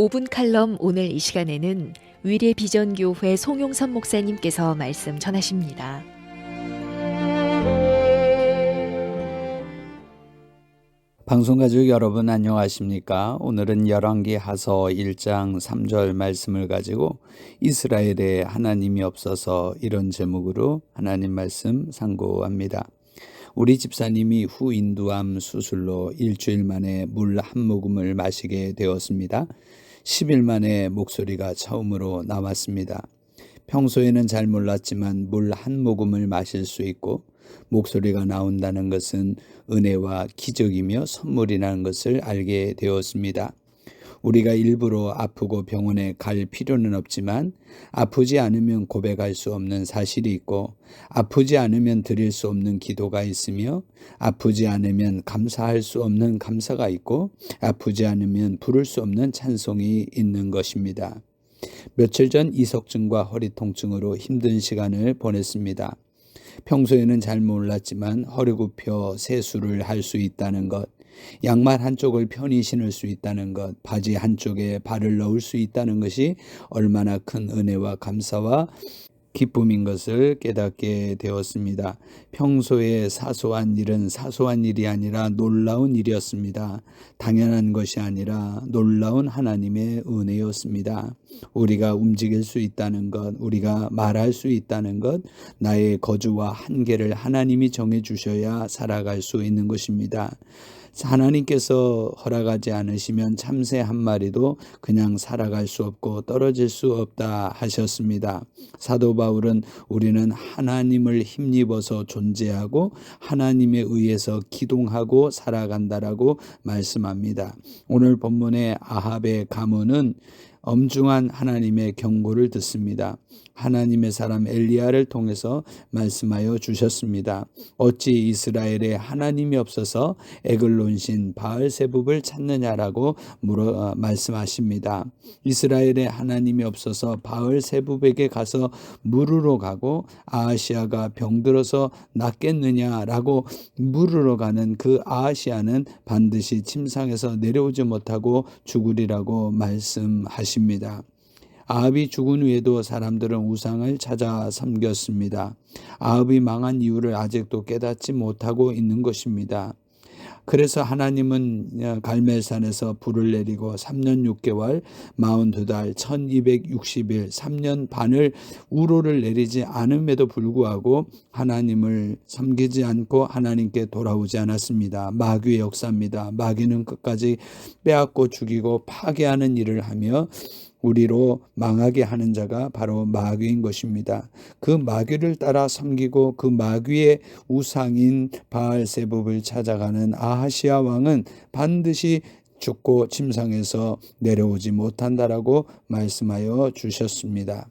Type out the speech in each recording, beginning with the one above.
5분 칼럼 오늘 이 시간에는 위례비전교회 송용선 목사님께서 말씀 전하십니다. 방송가족 여러분 안녕하십니까? 오늘은 열왕기하서 1장 3절 말씀을 가지고 이스라엘에 하나님이 없어서 이런 제목으로 하나님 말씀 상고합니다. 우리 집사님이 후인두암 수술로 일주일 만에 물 한 모금을 마시게 되었습니다. 10일 만에 목소리가 처음으로 나왔습니다. 평소에는 잘 몰랐지만 물 한 모금을 마실 수 있고 목소리가 나온다는 것은 은혜와 기적이며 선물이라는 것을 알게 되었습니다. 우리가 일부러 아프고 병원에 갈 필요는 없지만 아프지 않으면 고백할 수 없는 사실이 있고 아프지 않으면 드릴 수 없는 기도가 있으며 아프지 않으면 감사할 수 없는 감사가 있고 아프지 않으면 부를 수 없는 찬송이 있는 것입니다. 며칠 전 이석증과 허리 통증으로 힘든 시간을 보냈습니다. 평소에는 잘 몰랐지만 허리 굽혀 세수를 할 수 있다는 것, 양말 한쪽을 편히 신을 수 있다는 것, 바지 한쪽에 발을 넣을 수 있다는 것이 얼마나 큰 은혜와 감사와 기쁨인 것을 깨닫게 되었습니다. 평소에 사소한 일은 사소한 일이 아니라 놀라운 일이었습니다. 당연한 것이 아니라 놀라운 하나님의 은혜였습니다. 우리가 움직일 수 있다는 것, 우리가 말할 수 있다는 것, 나의 거주와 한계를 하나님이 정해주셔야 살아갈 수 있는 것입니다. 하나님께서 허락하지 않으시면 참새 한 마리도 그냥 살아갈 수 없고 떨어질 수 없다 하셨습니다. 사도 바울은 우리는 하나님을 힘입어서 존재하고 하나님에 의해서 기동하고 살아간다라고 말씀합니다. 오늘 본문의 아합의 가문은 엄중한 하나님의 경고를 듣습니다. 하나님의 사람 엘리야를 통해서 말씀하여 주셨습니다. 어찌 이스라엘에 하나님이 없어서 에글론 신 바알세붑을 찾느냐라고 말씀하십니다. 이스라엘에 하나님이 없어서 바알세붑에게 가서 물으러 가고 아하시아가 병들어서 낫겠느냐라고 물으러 가는 그 아하시아는 반드시 침상에서 내려오지 못하고 죽으리라고 말씀하십니다. 아합이 죽은 후에도 사람들은 우상을 찾아 섬겼습니다. 아합이 망한 이유를 아직도 깨닫지 못하고 있는 것입니다. 그래서 하나님은 갈멜산에서 불을 내리고 3년 6개월 42달 1260일 3년 반을 우로를 내리지 않음에도 불구하고 하나님을 섬기지 않고 하나님께 돌아오지 않았습니다. 마귀의 역사입니다. 마귀는 끝까지 빼앗고 죽이고 파괴하는 일을 하며 우리로 망하게 하는 자가 바로 마귀인 것입니다. 그 마귀를 따라 섬기고 그 마귀의 우상인 바알세붑을 찾아가는 아하시아 왕은 반드시 죽고 침상에서 내려오지 못한다라고 말씀하여 주셨습니다.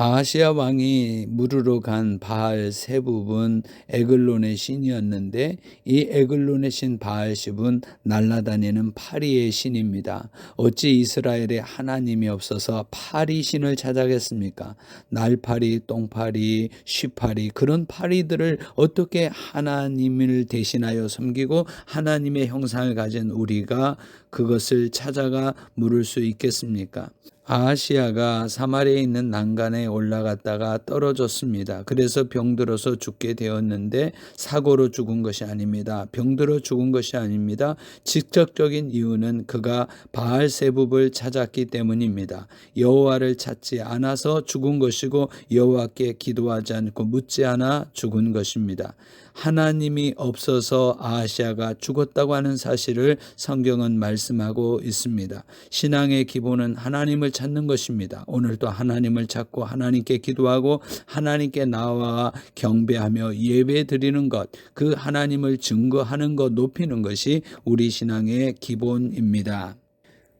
아하시아 왕이 물으러 간 바알세붑은 에글론의 신이었는데 이 에글론의 신 바알십은 날아다니는 파리의 신입니다. 어찌 이스라엘에 하나님이 없어서 파리 신을 찾아겠습니까? 날파리, 똥파리, 쉬파리 그런 파리들을 어떻게 하나님을 대신하여 섬기고 하나님의 형상을 가진 우리가 그것을 찾아가 물을 수 있겠습니까? 아하시아가 사마리아에 있는 난간에 올라갔다가 떨어졌습니다. 그래서 병들어서 죽게 되었는데 사고로 죽은 것이 아닙니다. 병들어 죽은 것이 아닙니다. 직접적인 이유는 그가 바알세붑을 찾았기 때문입니다. 여호와를 찾지 않아서 죽은 것이고 여호와께 기도하지 않고 묻지 않아 죽은 것입니다. 하나님이 없어서 아하시아가 죽었다고 하는 사실을 성경은 말씀하고 있습니다. 신앙의 기본은 하나님을 찾는 것입니다. 오늘도 하나님을 찾고 하나님께 기도하고 하나님께 나와 경배하며 예배 드리는 것, 그 하나님을 증거하는 것, 높이는 것이 우리 신앙의 기본입니다.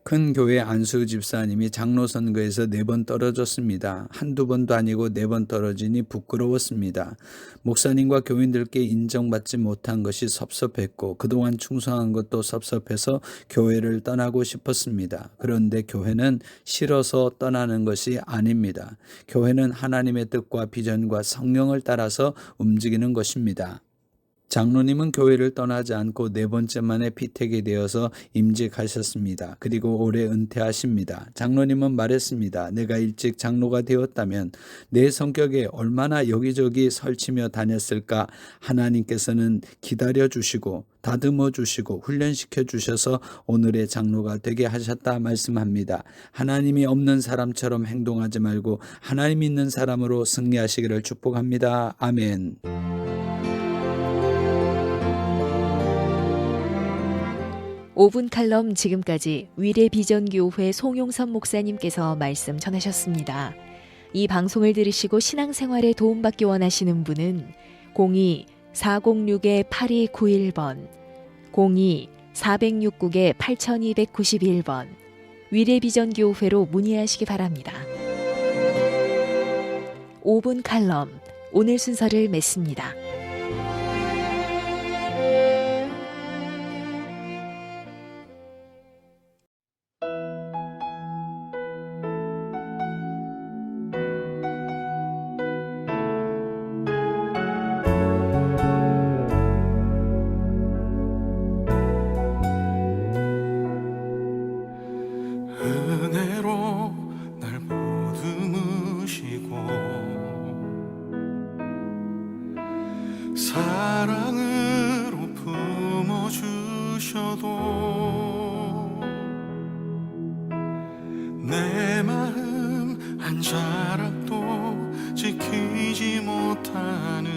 큰 교회 안수 집사님이 장로 선거에서 4번 떨어졌습니다. 한두 번도 아니고 4번 떨어지니 부끄러웠습니다. 목사님과 교인들께 인정받지 못한 것이 섭섭했고 그동안 충성한 것도 섭섭해서 교회를 떠나고 싶었습니다. 그런데 교회는 싫어서 떠나는 것이 아닙니다. 교회는 하나님의 뜻과 비전과 성령을 따라서 움직이는 것입니다. 장로님은 교회를 떠나지 않고 네 번째 만에 피택이 되어서 임직하셨습니다. 그리고 올해 은퇴하십니다. 장로님은 말했습니다. 내가 일찍 장로가 되었다면 내 성격에 얼마나 여기저기 설치며 다녔을까. 하나님께서는 기다려주시고 다듬어 주시고 훈련시켜 주셔서 오늘의 장로가 되게 하셨다 말씀합니다. 하나님이 없는 사람처럼 행동하지 말고 하나님 있는 사람으로 승리하시기를 축복합니다. 아멘. 5분 칼럼 지금까지 위례비전교회 송용선 목사님께서 말씀 전하셨습니다. 이 방송을 들으시고 신앙생활에 도움받기 원하시는 분은 02-406-8291번, 02-469-8291번 위례비전교회로 문의하시기 바랍니다. 5분 칼럼 오늘 순서를 맺습니다. 은혜로 날 보듬으시고 사랑으로 품어주셔도 내 마음 한 자락도 지키지 못하는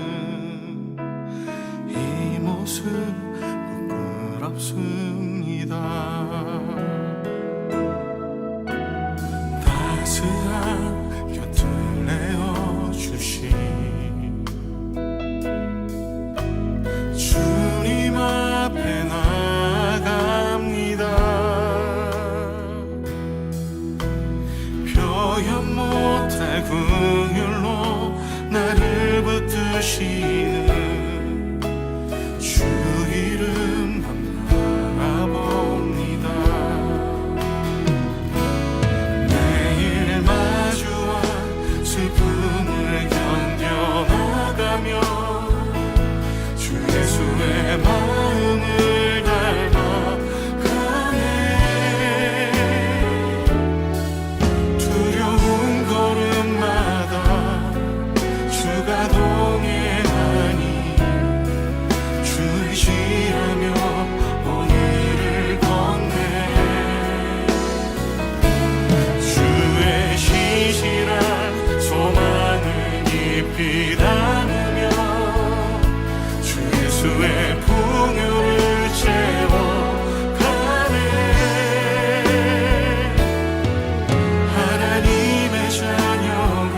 이 모습 부끄럽습니다. 따스한 곁을 내어주신 주님 앞에 나아갑니다. 표현 못할 긍휼로 나를 붙드시는 주 이름만 바라봅니다. 매일 마주한 슬픔을 견뎌나가며 주 예수의 마음을 닮아가네. 두려운 걸음마다 주가 동행하니 주 의지하며 오늘을 걷네. 주의 신실한 소망을 깊이 담으며 주 예수의 풍요를 채워가네. 하나님의 자녀로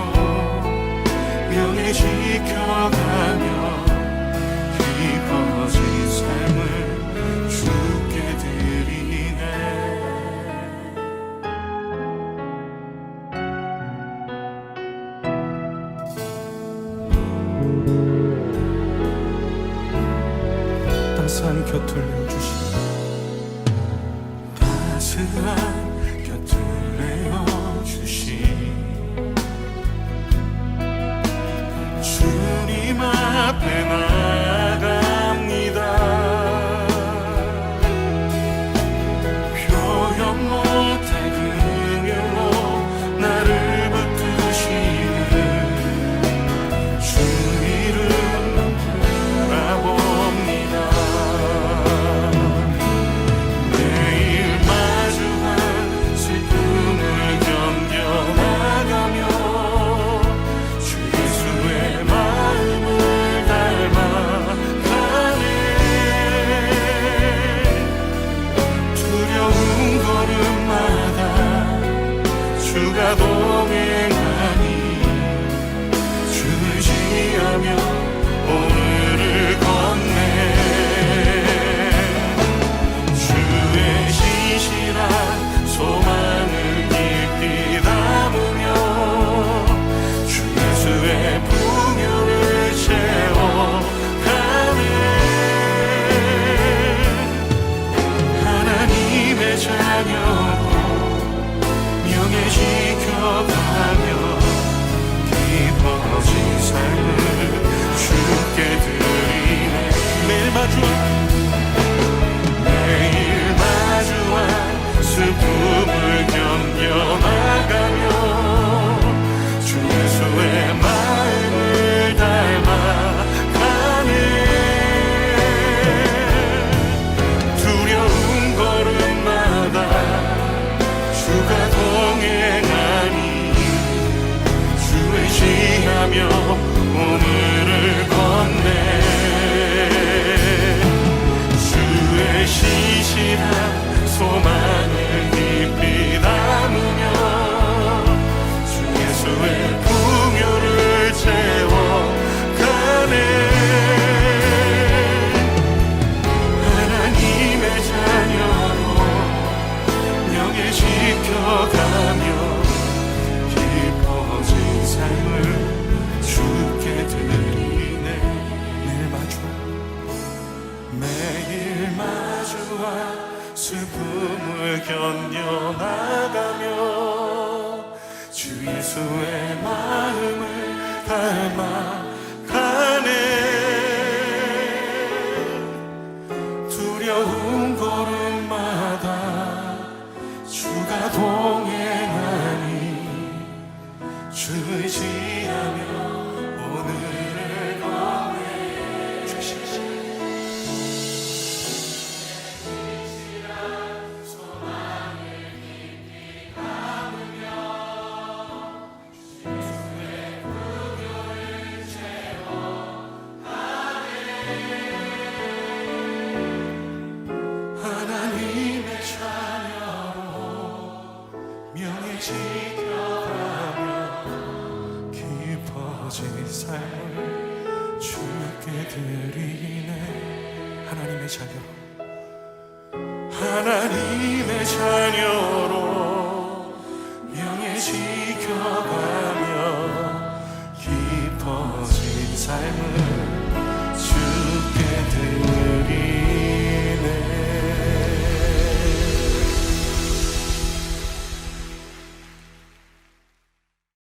명예 지켜가며 깊어진 삶을 주께 드리네. 따스한 곁을 내어주신 따스한 곁을 내어주신 주님 앞에 나아갑니다. 표현 못할 긍휼로 나를 붙드시는 주 이름만 바라봅니다. 매일 마주한 슬픔을 견뎌나가며 주 예수의 마음을 닮아 견뎌나가며 주 예수의 마음을 닮아가네. 두려운 걸음마다 주가 동행하니 주 의지하며 오늘을 건네. 하나님의 자녀로 명예 지켜가며 깊어진 삶을 주께 드리네. 하나님의 자녀로, 하나님의 자녀로 명예 지켜가며 깊어진 삶을